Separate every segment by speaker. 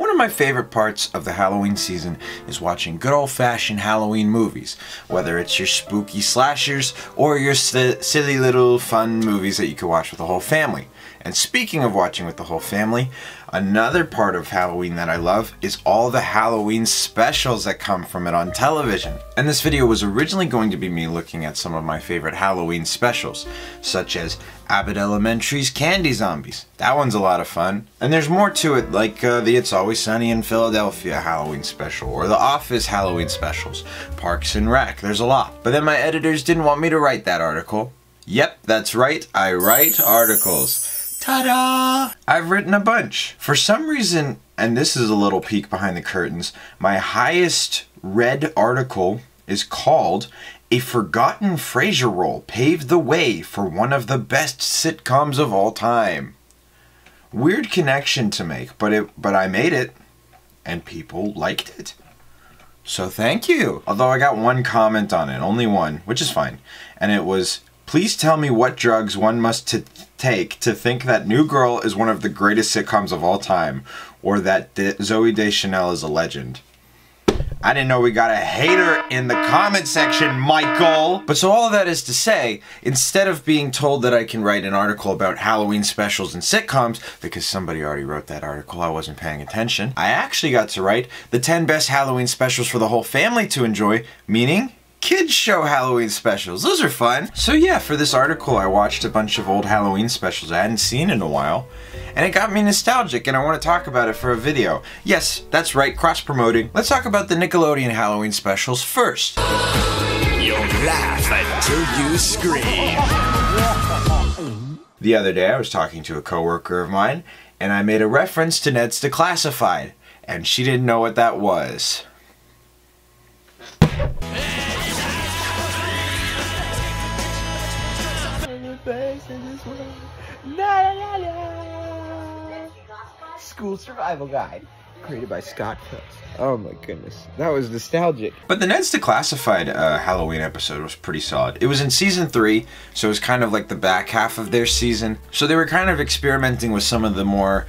Speaker 1: One of my favorite parts of the Halloween season is watching good old-fashioned Halloween movies, whether it's your spooky slashers or your silly little fun movies that you can watch with the whole family. And speaking of watching with the whole family, another part of Halloween that I love is all the Halloween specials that come from it on television. And this video was originally going to be me looking at some of my favorite Halloween specials, such as Abbott Elementary's Candy Zombies. That one's a lot of fun. And there's more to it, like the It's Always Sunny in Philadelphia Halloween special, or The Office Halloween specials, Parks and Rec, there's a lot. But then my editors didn't want me to write that article. Yep, that's right, I write articles. Ta-da! I've written a bunch. For some reason, and this is a little peek behind the curtains, my highest read article is called "A Forgotten Frasier Role Paved the Way for One of the Best Sitcoms of All Time." Weird connection to make, but I made it, and people liked it. So thank you. Although I got one comment on it, only one, which is fine, and it was, "Please tell me what drugs one must take to think that New Girl is one of the greatest sitcoms of all time, or that Zooey Deschanel is a legend." I didn't know we got a hater in the comment section, Michael! But so all of that is to say, instead of being told that I can write an article about Halloween specials and sitcoms, because somebody already wrote that article, I wasn't paying attention, I actually got to write the 10 best Halloween specials for the whole family to enjoy, meaning kids show Halloween specials. Those are fun. So yeah, for this article I watched a bunch of old Halloween specials I hadn't seen in a while, and it got me nostalgic, and I want to talk about it for a video. Yes, that's right, cross-promoting. Let's talk about the Nickelodeon Halloween specials first.
Speaker 2: You'll laugh until you scream.
Speaker 1: The other day I was talking to a coworker of mine, and I made a reference to Ned's Declassified, and she didn't know what that was.
Speaker 3: School Survival Guide, created by Scott Phillips. Oh my goodness, that was nostalgic.
Speaker 1: But the Ned's Declassified Halloween episode was pretty solid. It was in season 3, so it was kind of like the back half of their season. So they were kind of experimenting with some of the more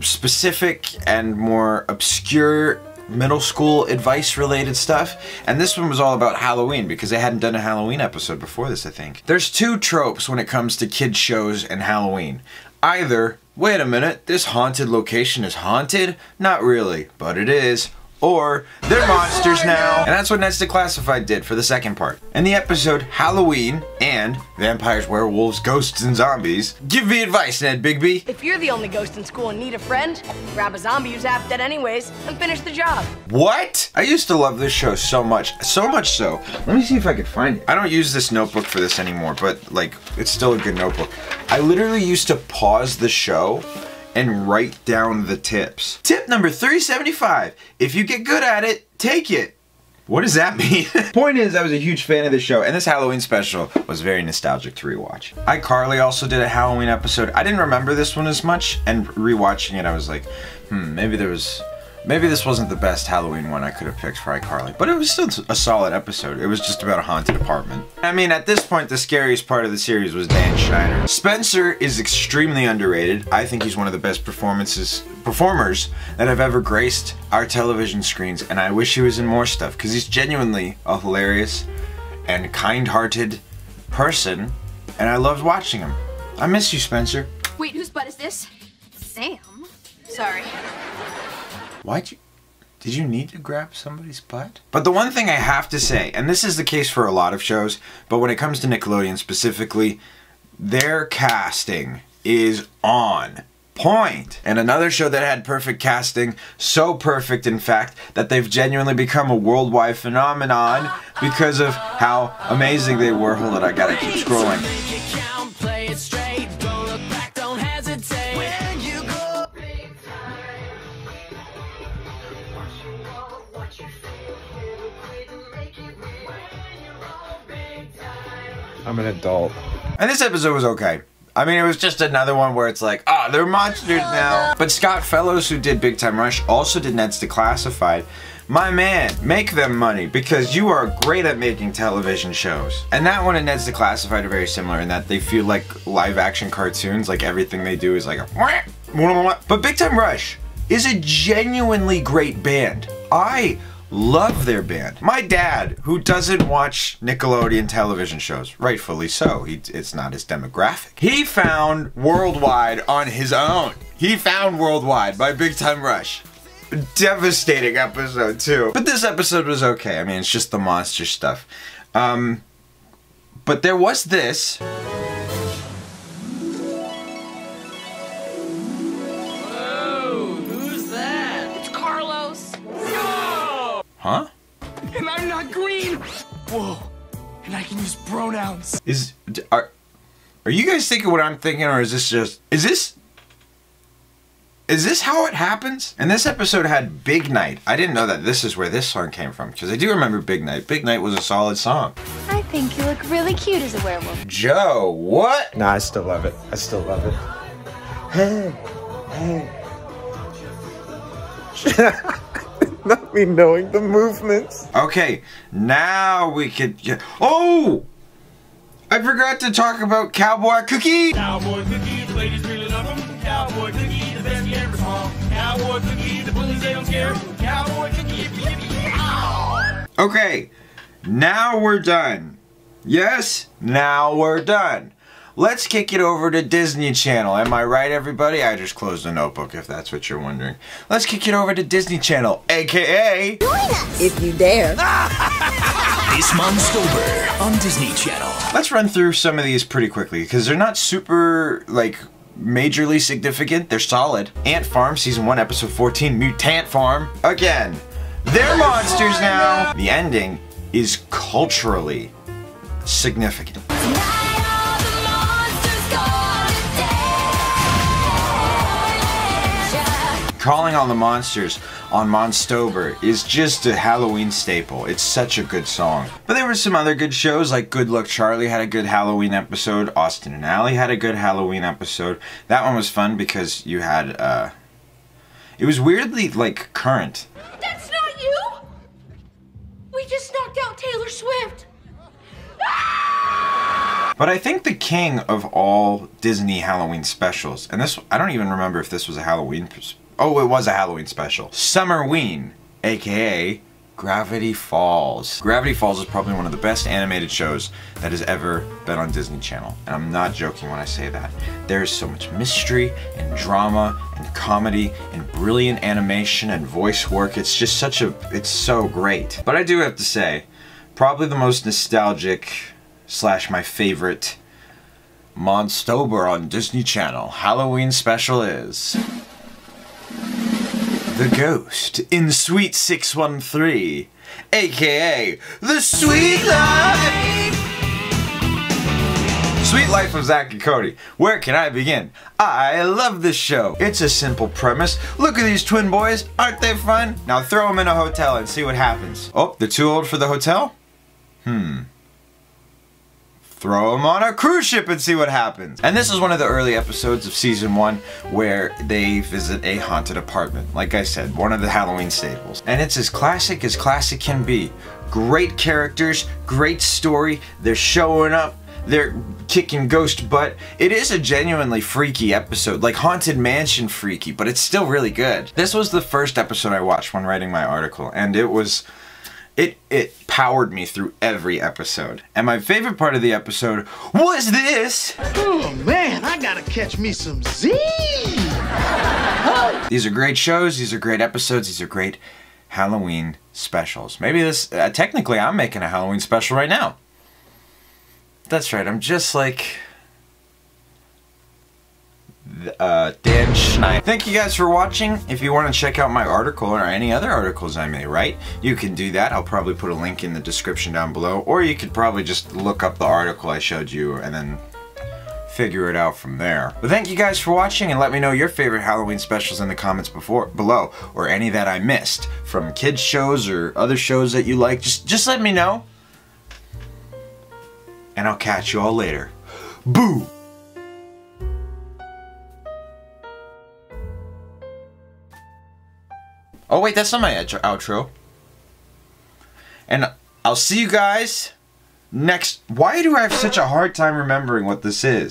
Speaker 1: specific and more obscure middle school advice related stuff, and this one was all about Halloween because they hadn't done a Halloween episode before this, I think. There's two tropes when it comes to kids shows and Halloween. Either, wait a minute, this haunted location is haunted? Not really, but it is. Or, they're monsters now! And that's what Ned's Declassified did for the second part. In the episode Halloween and Vampires, Werewolves, Ghosts, and Zombies, give me advice, Ned Bigby.
Speaker 4: If you're the only ghost in school and need a friend, grab a zombie who's half dead anyways and finish the job.
Speaker 1: What? I used to love this show so much so. Let me see if I can find it. I don't use this notebook for this anymore, but like, it's still a good notebook. I literally used to pause the show and write down the tips. Tip number 375, if you get good at it, take it. What does that mean? Point is, I was a huge fan of the show, and this Halloween special was very nostalgic to rewatch. iCarly also did a Halloween episode. I didn't remember this one as much, and rewatching it I was like, maybe this wasn't the best Halloween one I could have picked for iCarly, but it was still a solid episode. It was just about a haunted apartment. I mean, at this point, the scariest part of the series was Dan Schneider. Spencer is extremely underrated. I think he's one of the best performers that have ever graced our television screens, and I wish he was in more stuff, because he's genuinely a hilarious and kind-hearted person, and I loved watching him. I miss you, Spencer.
Speaker 5: Wait, whose butt is this? Sam? Sorry.
Speaker 1: Did you need to grab somebody's butt? But the one thing I have to say, and this is the case for a lot of shows, but when it comes to Nickelodeon specifically, their casting is on point. And another show that had perfect casting, so perfect in fact, that they've genuinely become a worldwide phenomenon because of how amazing they were. Hold on, I gotta keep scrolling.
Speaker 3: I'm an adult.
Speaker 1: And this episode was okay. I mean, it was just another one where it's like, ah, they're monsters now. But Scott Fellows, who did Big Time Rush, also did Ned's Declassified. My man, make them money, because you are great at making television shows. And that one and Ned's Declassified are very similar in that they feel like live action cartoons, like everything they do is like a but Big Time Rush, is a genuinely great band. I love their band. My dad, who doesn't watch Nickelodeon television shows, rightfully so, it's not his demographic, he found Worldwide on his own. He found Worldwide by Big Time Rush. Devastating episode too. But this episode was okay. I mean, it's just the monster stuff. But there was this.
Speaker 6: Whoa, who's that?
Speaker 4: It's Carlos.
Speaker 6: No!
Speaker 1: Huh?
Speaker 6: And I'm not green! Whoa, and I can use pronouns.
Speaker 1: Are you guys thinking what I'm thinking, or is this how it happens? And this episode had Big Night. I didn't know that this is where this song came from, because I do remember Big Night. Big Night was a solid song.
Speaker 5: I think you look really cute as a werewolf.
Speaker 1: Joe, what?
Speaker 3: Nah, I still love it. I still love it. Hey, hey. Not me knowing the movements.
Speaker 1: Okay, now we could get... Oh! I forgot to talk about Cowboy Cookie!
Speaker 6: Cowboy Cookie, the ladies really love him. Cowboy Cookie, the best you ever saw. Cowboy Cookie, the bullies they don't scare. Cowboy Cookie, yippee.
Speaker 1: Okay, now we're done. Yes, now we're done. Let's kick it over to Disney Channel. Am I right, everybody? I just closed the notebook, if that's what you're wondering. Let's kick it over to Disney Channel, aka...
Speaker 5: Join us!
Speaker 4: If you dare.
Speaker 2: This Monstober on Disney Channel.
Speaker 1: Let's run through some of these pretty quickly, because they're not super, like, majorly significant. They're solid. Ant Farm, Season 1, Episode 14, Mutant Farm. Again, they're monsters now. The ending is culturally significant. Calling All the Monsters on Monstober is just a Halloween staple. It's such a good song. But there were some other good shows, like Good Luck Charlie had a good Halloween episode. Austin and Ally had a good Halloween episode. That one was fun because you had, it was weirdly, like, current.
Speaker 4: That's not you! We just knocked out Taylor Swift.
Speaker 1: But I think the king of all Disney Halloween specials, and this, I don't even remember if this was a Halloween... Oh, it was a Halloween special. Summerween, aka Gravity Falls. Gravity Falls is probably one of the best animated shows that has ever been on Disney Channel. And I'm not joking when I say that. There's so much mystery and drama and comedy and brilliant animation and voice work. It's just such a, it's so great. But I do have to say, probably the most nostalgic / my favorite Monstober on Disney Channel Halloween special is... The Ghost in Suite 613, aka The Sweet Life! Sweet Life of Zack and Cody. Where can I begin? I love this show. It's a simple premise. Look at these twin boys. Aren't they fun? Now throw them in a hotel and see what happens. Oh, they're too old for the hotel? Throw them on a cruise ship and see what happens. And this is one of the early episodes of Season 1 where they visit a haunted apartment. Like I said, one of the Halloween staples. And it's as classic can be. Great characters, great story, they're showing up, they're kicking ghost butt. It is a genuinely freaky episode, like Haunted Mansion freaky, but it's still really good. This was the first episode I watched when writing my article, and it was... It powered me through every episode. And my favorite part of the episode was this!
Speaker 7: Oh man, I gotta catch me some Z!
Speaker 1: These are great shows, these are great episodes, these are great Halloween specials. Maybe this, technically I'm making a Halloween special right now. That's right, I'm just like... Dan Schneider. Thank you guys for watching. If you want to check out my article or any other articles I may write, you can do that. I'll probably put a link in the description down below, or you could probably just look up the article I showed you and then figure it out from there. But thank you guys for watching, and let me know your favorite Halloween specials in the comments below, or any that I missed from kids shows or other shows that you like. Just let me know, and I'll catch you all later. Boo! Oh wait, that's not my outro. And I'll see you guys next... Why do I have such a hard time remembering what this is?